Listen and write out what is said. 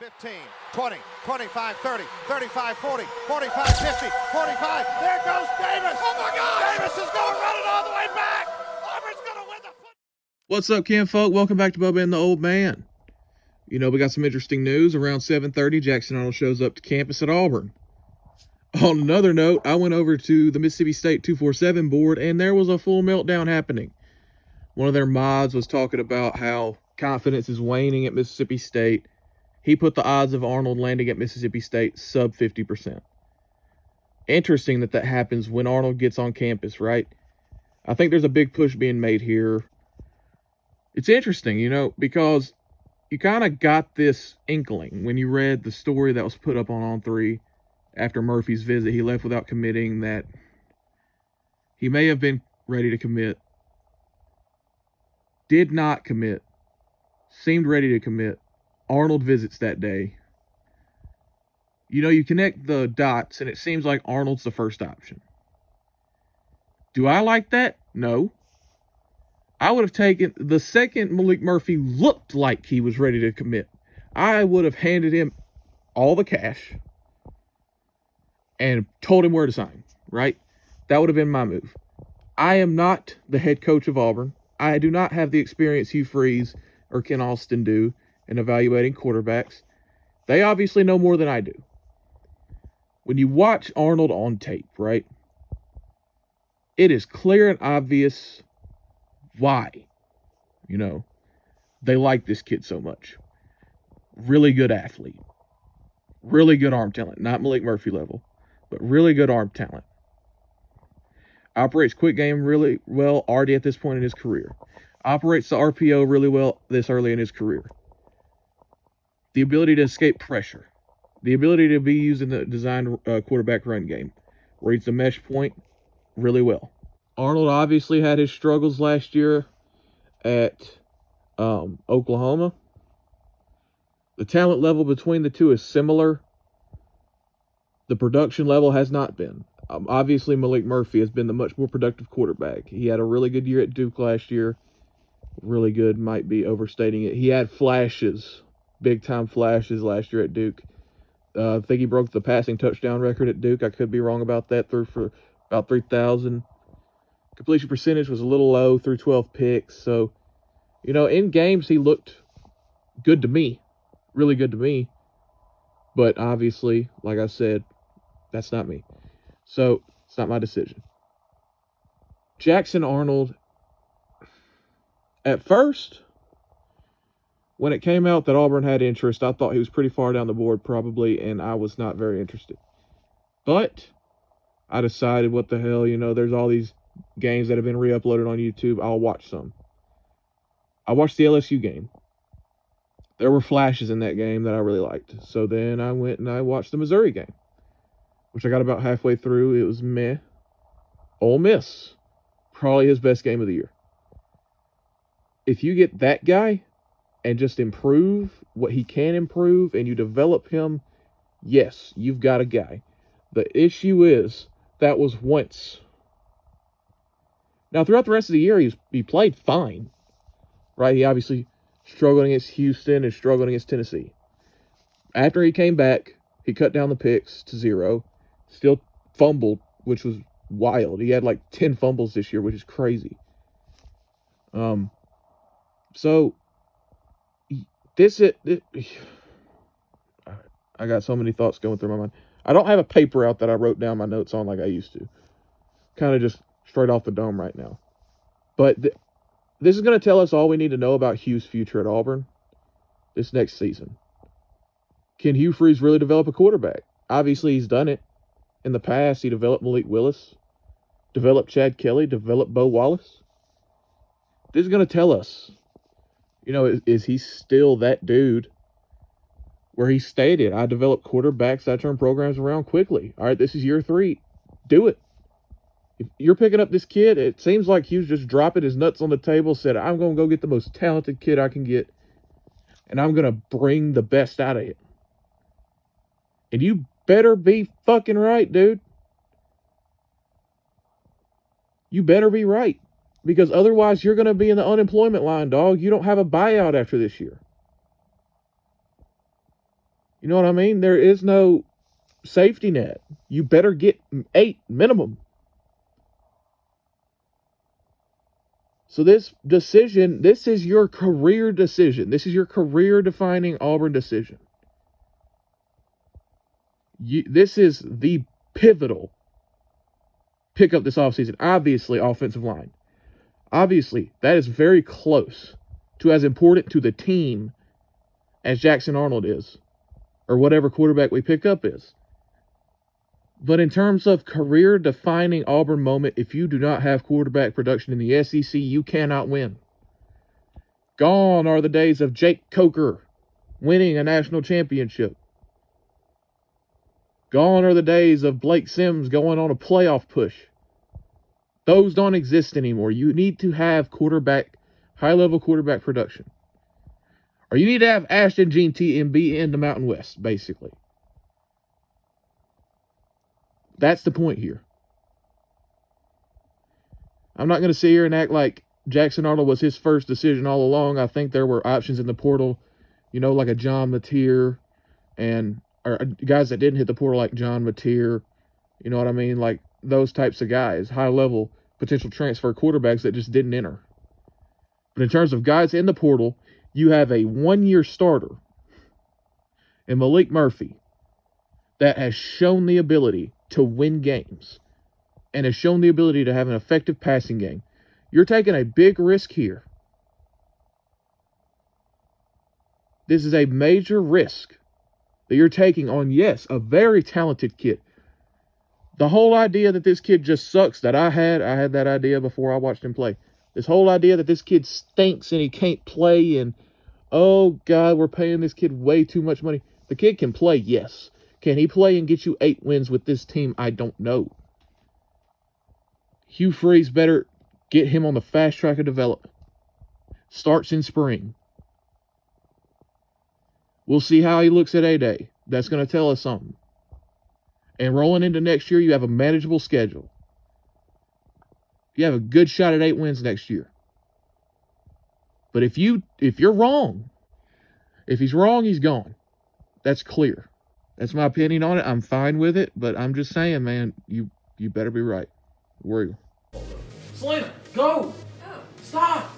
15, 20, 25, 30, 35, 40, 45, 50, 45. There goes Davis. Oh, my God. Davis is going to run it all the way back. Auburn's going to win the foot. What's up, kinfolk? Welcome back to Bubba and the Old Man. You know, we got some interesting news. Around 7:30, Jackson Arnold shows up to campus at Auburn. On another note, I went over to the Mississippi State 247 board, and there was a full meltdown happening. One of their mods was talking about how confidence is waning at Mississippi State. He put the odds of Arnold landing at Mississippi State sub 50%. Interesting that happens when Arnold gets on campus, right? I think there's a big push being made here. It's interesting, you know, because you kind of got this inkling when you read the story that was put up on 3 after Murphy's visit. He left without committing, that he may have been ready to commit, did not commit, seemed ready to commit. Arnold visits that day. You know, you connect the dots, and it seems like Arnold's the first option. Do I like that? No. I would have taken the second Malik Murphy looked like he was ready to commit. I would have handed him all the cash and told him where to sign, right? That would have been my move. I am not the head coach of Auburn. I do not have the experience Hugh Freeze or Ken Austin do in evaluating quarterbacks. They obviously know more than I do. When you watch Arnold on tape, right, it is clear and obvious why, you know, they like this kid so much. Really good athlete. Really good arm talent. Not Malik Murphy level, but really good arm talent. Operates quick game really well already at this point in his career. Operates the RPO really well this early in his career. The ability to escape pressure. The ability to be used in the designed quarterback run game. Reads the mesh point really well. Arnold obviously had his struggles last year at Oklahoma. The talent level between the two is similar. The production level has not been. Obviously, Malik Murphy has been the much more productive quarterback. He had a really good year at Duke last year. Really good might be overstating it. He had flashes, big-time flashes last year at Duke. I think he broke the passing touchdown record at Duke. I could be wrong about that. Threw for about 3,000. Completion percentage was a little low, threw 12 picks. So, you know, in games he looked good to me. Really good to me. But obviously, like I said, that's not me. So, it's not my decision. Jackson Arnold, at first, when it came out that Auburn had interest, I thought he was pretty far down the board probably, and I was not very interested. But I decided, what the hell, you know, there's all these games that have been re-uploaded on YouTube. I'll watch some. I watched the LSU game. There were flashes in that game that I really liked. So then I went and I watched the Missouri game, which I got about halfway through. It was meh. Ole Miss, probably his best game of the year. If you get that guy and just improve what he can improve and you develop him, yes, you've got a guy. The issue is that was once. Now, throughout the rest of the year, he played fine, right? He obviously struggled against Houston and struggled against Tennessee. After he came back, he cut down the picks to 0. Still fumbled, which was wild. He had like 10 fumbles this year, which is crazy. So I got so many thoughts going through my mind. I don't have a paper out that I wrote down my notes on like I used to. Kind of just straight off the dome right now. But this is going to tell us all we need to know about Hugh's future at Auburn this next season. Can Hugh Freeze really develop a quarterback? Obviously, he's done it. In the past, he developed Malik Willis, developed Chad Kelly, developed Bo Wallace. This is going to tell us, you know, is he still that dude where he stated, I develop quarterbacks, I turn programs around quickly. All right, this is year 3. Do it. If you're picking up this kid, it seems like Hugh's just dropping his nuts on the table, said, I'm going to go get the most talented kid I can get, and I'm going to bring the best out of it. And you better be fucking right, dude. You better be right. Because otherwise you're going to be in the unemployment line, dog. You don't have a buyout after this year. You know what I mean? There is no safety net. You better get 8 minimum. So this decision, this is your career decision. This is your career-defining Auburn decision. This is the pivotal pickup this offseason. Obviously, offensive line. Obviously, that is very close to as important to the team as Jackson Arnold is, or whatever quarterback we pick up is. But in terms of career-defining Auburn moment, if you do not have quarterback production in the SEC, you cannot win. Gone are the days of Jake Coker winning a national championship. Gone are the days of Blake Sims going on a playoff push. Those don't exist anymore. You need to have high-level quarterback production. Or you need to have Ashton Jean T and be in the Mountain West, basically. That's the point here. I'm not going to sit here and act like Jackson Arnold was his first decision all along. I think there were options in the portal, like a John Mateer or guys that didn't hit the portal like John Mateer. You know what I mean? Like those types of guys, high-level potential transfer quarterbacks that just didn't enter. But in terms of guys in the portal, you have a 1-year starter in Malik Murphy that has shown the ability to win games and has shown the ability to have an effective passing game. You're taking a big risk here. This is a major risk that you're taking on, yes, a very talented kid. The whole idea that this kid just sucks that I had that idea before I watched him play. This whole idea that this kid stinks and he can't play and, oh, God, we're paying this kid way too much money. The kid can play, yes. Can he play and get you 8 wins with this team? I don't know. Hugh Freeze better get him on the fast track of development. Starts in spring. We'll see how he looks at A-Day. That's going to tell us something. And rolling into next year, you have a manageable schedule. You have a good shot at 8 wins next year. But if you're wrong, if he's wrong, he's gone. That's clear. That's my opinion on it. I'm fine with it, but I'm just saying, man, you better be right. Where are you? Selena, go! Oh. Stop!